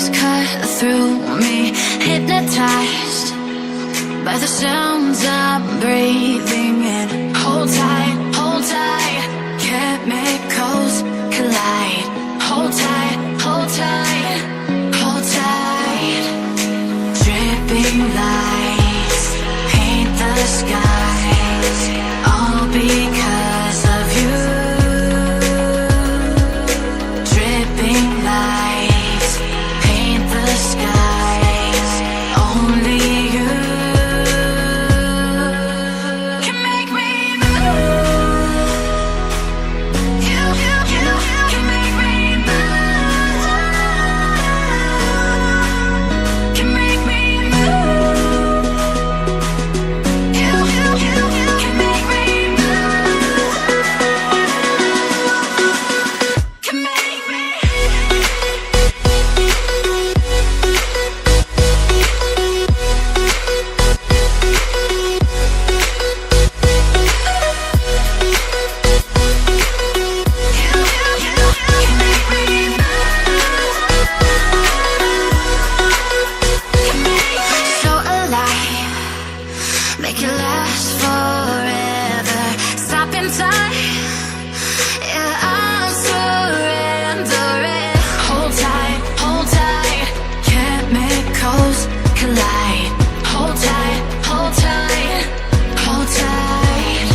waves cut through me, hypnotized by the sounds I'm breathing in. Hold tight, chemicals collide. Hold tight, hold tight, hold tight. Dripping lights paint the skies, all because of you. Dripping lights paint the skies, only you can make me move. You can make me move. Can make me move. You can make me move. Can make me. So alive, make it last forever. Stop in time, yeah, I'm surrendering. Hold tight, chemicals collide. Hold tight, hold tight, hold tight.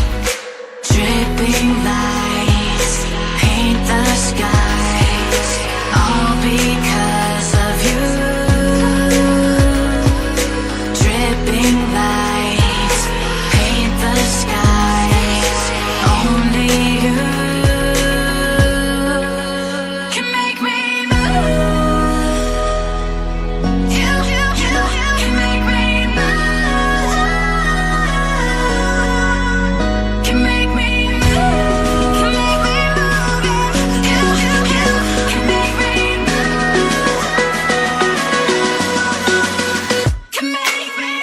Dripping lights paint the skies, all because of you. Dripping lights paint the skies, only you can make me move. You can make me move. Can make me move. Can make me move. You can make me move. Can make me.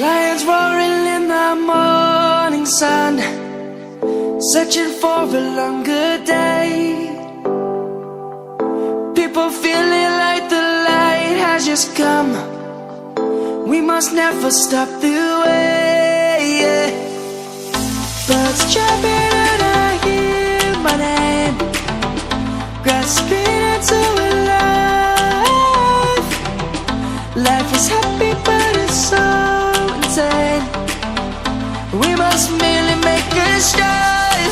Lions roaring in the morning sun, searching for a longer day. People feeling like the light has just come. We must never stop the way. Birds chirping and I hear my name, grasping into a life. Life is happy but it's so insane. We must merely make a start.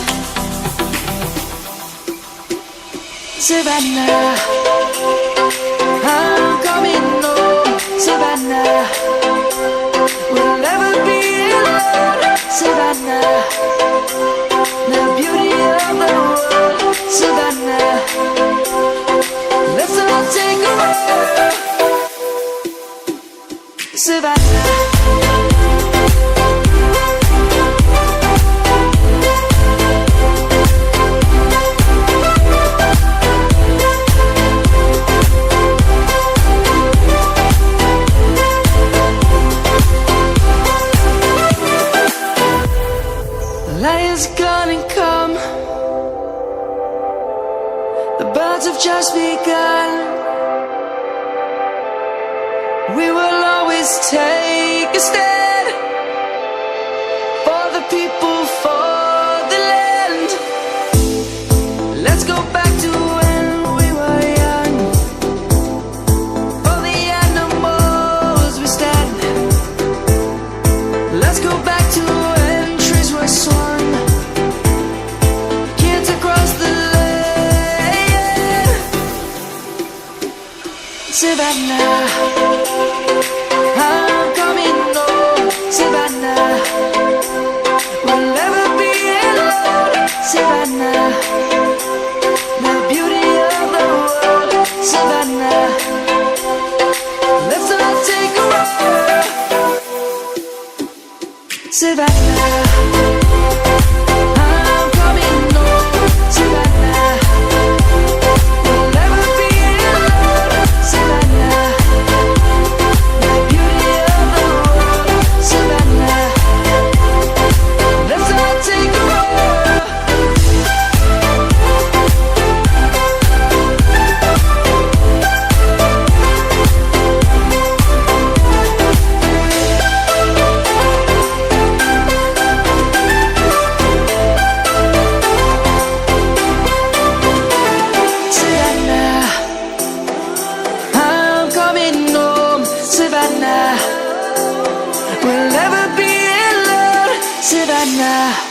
Savannah, I'm coming home. Savannah, we'll never be alone. Savannah, the beauty of the world. Savannah, let's all take a ride. Savannah. Lion's gonna come. The birds have just begun. We will always take a stand for the people, for the land. Let's go back to when we were young. For the animals we stand. Let's go right now.